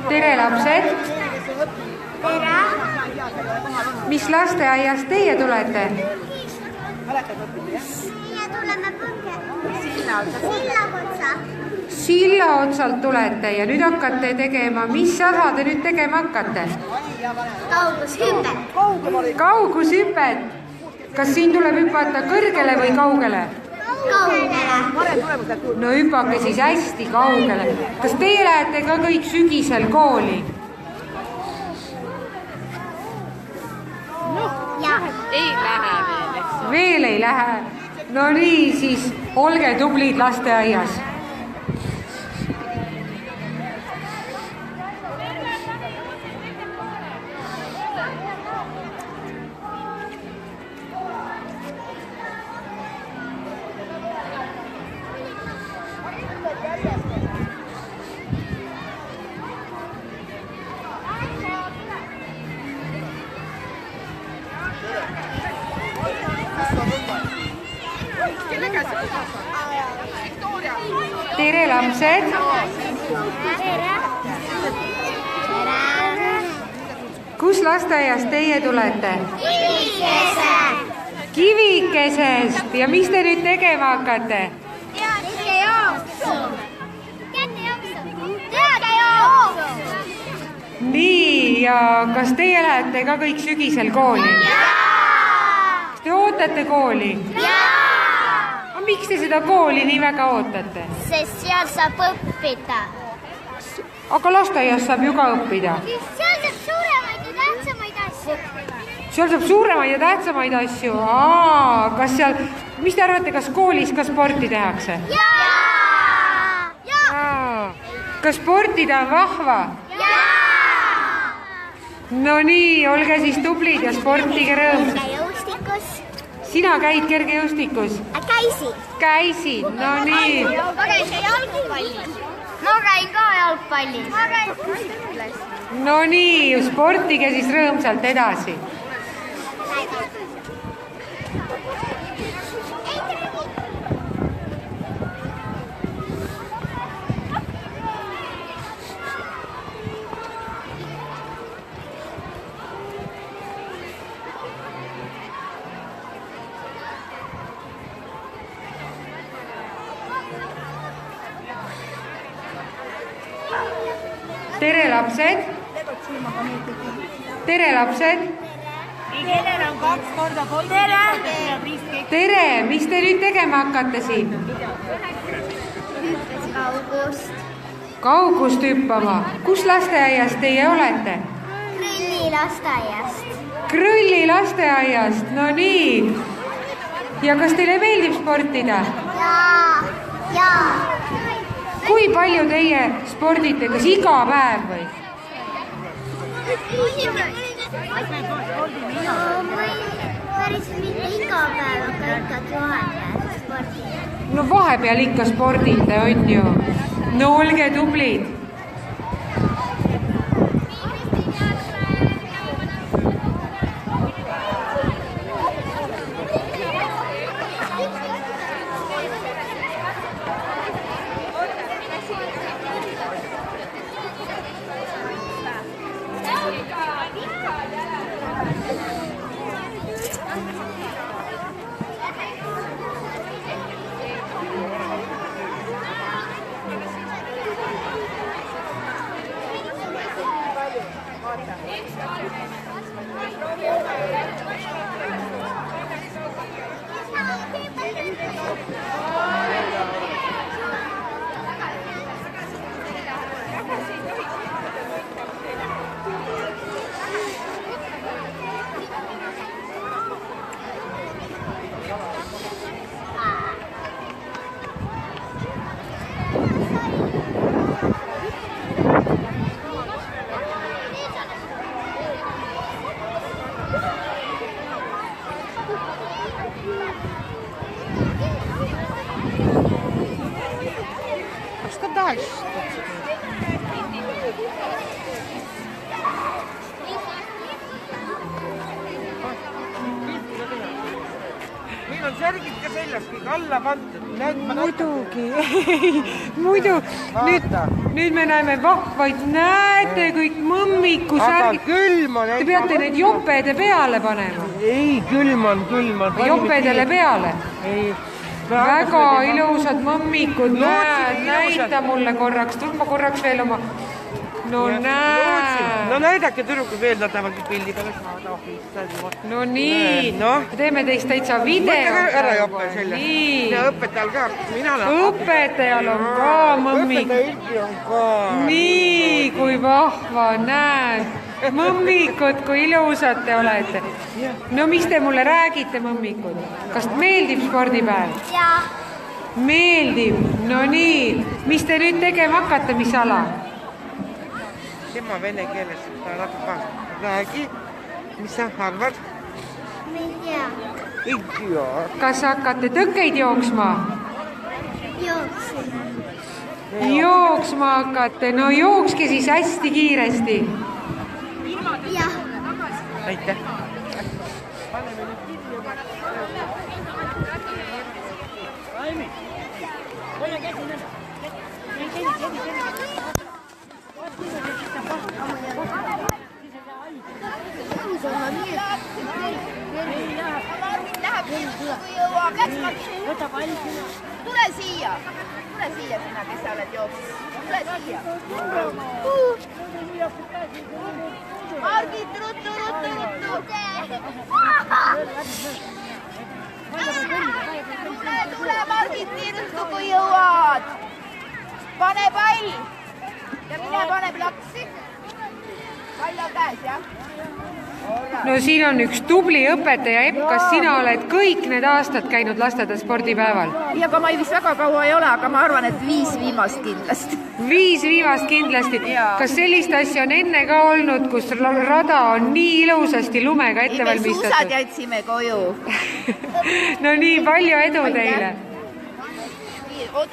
tere, lapsed! tere! Mis lasteaiast teie tulete? Meie tuleme Sillaotsa. Sillaotsalt tulete ja nüüd hakkate tegema, mis ala te nüüd tegema hakkate? Kaugushüpet. Kaugushüpet. Kas siin tuleb hüpata kõrgele või kaugele? Kaugele. No hüppake siis hästi kaugele. Kas teie lähete ka kõik sügisel kooli? Ei lähe veel, eks. Veel ei lähe. No nii, siis olge tublid lasteaias. Tere, lapsed! Kus lasteaiast teie tulete? Kivikesest. Ja mis te nüüd tegema hakkate? Nii, ja kas teie lähete ka kõik sügisel kooli? Kas te ootate kooli? Miks te seda kooli nii väga ootate? Sest seal saab õppida. Aga lasteaias saab ju ka õppida. Seal saab suuremaid ja tähtsamaid asju. Seal saab suuremaid ja tähtsamaid asju. Kas seal, mis te arvate, kas koolis ka sporti tehakse? Kas sportida on vahva? No nii, olge siis tublid ja sportige rõõmsad. Sina käid kergejõustikus? Käisid, no nii. Ma käin jalgpallis. Ma käin ka jalgpallis. Ma käin kustiklas. No nii, sportige siis rõõmsalt edasi. Tere, lapsed! Tere, lapsed! Kellel on 2 korda 3 Tere! Mis te nüüd tegema hakkate siin? Kaugust. Kaugust hüppama. Kus lasteaiast teie olete? Krõlli lasteaiast. Krõlli lasteaiast, no nii. Ja kas teile meeldib sportida? Jaa. Kui palju teie spordite, kas iga päev või? Päris mitte iga päev, aga ikkagi vahepeal spordida. No vahepeal ikka spordite, on ju. No olge tublid. Что дальше? Meil on särgid ka seljas, kõik alla pandud. Muidugi, muidu. Nüüd nüüd me näeme vahvaid, näete kõik mõmmiku aga särgid. külm on. Te peate need jopede peale panema. Ei, külm on. Jopedele peale. Ei. Väga ilusad mõmmikud, näita mulle korraks, tule ma korraks veel oma. No näe. No näidake tüdrukud veel, nad tahavad pildi peale saada. No nii, teeme teist täitsa video. Mõtle ära joppe selle. Ja õpetajal ka. Õpetajal on ka mõmmik. Õpetaja on ka. Nii, kui vahva, näed. Mõmmikud, kui ilusad te olete. No mis te mulle räägite, mõmmikud? Kas meeldib spordipäev? Jaa. Meeldib, no nii. Mis te nüüd tegema hakkate, mis ala? Tema vene keeles, ta natuke räägi. Mis sa arvad? Ma ei tea. Ei tea. Kas hakkate tõkkeid jooksma? Jooksin. Jooksma hakkate, no jookske siis hästi kiiresti. Jah. Aitäh. Tule siia, sina, kes sa oled jooksnud. Tule siia. Margit, ruttu. Tule, Margit, nii ruttu kui jõuad. Pane pall ja mine pane plaksi. Pall on käes, jah? No siin on üks tubli õpetaja, Epp, kas sina oled kõik need aastad käinud lasteaeda spordipäeval? Ja aga ma vist väga kaua ei ole, aga ma arvan, et 5 viimast kindlasti. 5 viimast kindlasti. Kas sellist asja on enne ka olnud, kus rada on nii ilusasti lumega ette valmistatud? Suusad jätsime koju. No nii, palju edu teile. Oot.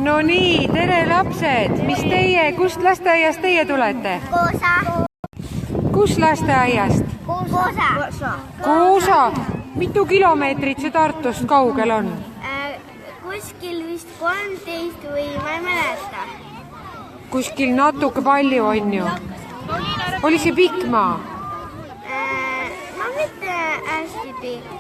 No nii, tere lapsed, mis teie, kust lasteaiast teie tulete? Koosa. Kus lasteaiast? Koosa. Mitu kilomeetrit see Tartust kaugel on? Kuskil vist 13 või ma ei mäleta. Kuskil natuke palju on ju. Oli see pikk maa? Ma mitte hästi pikk.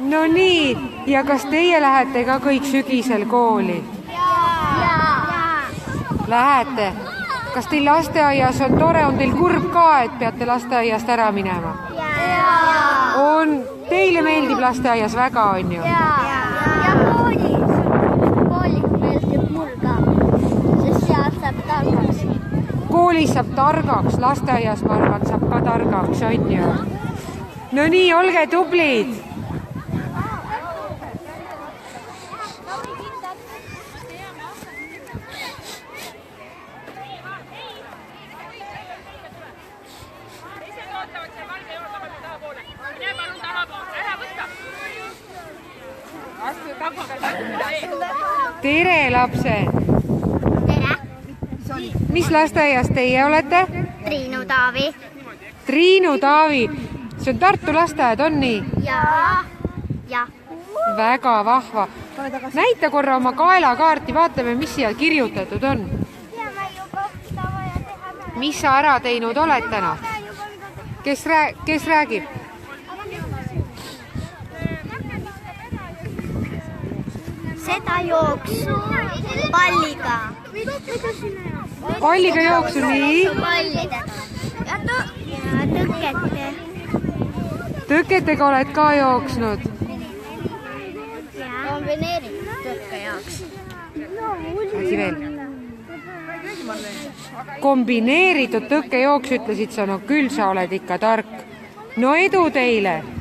No nii, ja kas teie lähete ka kõik sügisel kooli? Jaa. Lähete? Kas teil lasteaias on tore, on teil kurb ka, et peate lasteaiast ära minema? Jaa. On, teile meeldib lasteaias väga, on ju? Ja koolis meeldib mul ka, sest seal saab targaks. Koolis saab targaks, lasteaias ma arvan, saab ka targaks, on ju? No nii, olge tublid! Tere, lapsed! Tere! Mis lasteaias teie olete? Triinu Taavi. Triinu Taavi. See on Tartu lasteaed, on nii? Jaa. Väga vahva. Näita korra oma kaelakaarti, vaatame, mis siia kirjutatud on. Mis sa ära teinud oled täna? Kes räägib? Seda jooksu palliga. Palliga jooksu, nii? Pallidega. Ja tõkete. Tõketega oled ka jooksnud? Kombineeritud tõkke jaoks. räägi veel. kombineeritud tõkkejooks, ütlesid sa, no küll sa oled ikka tark. no edu teile!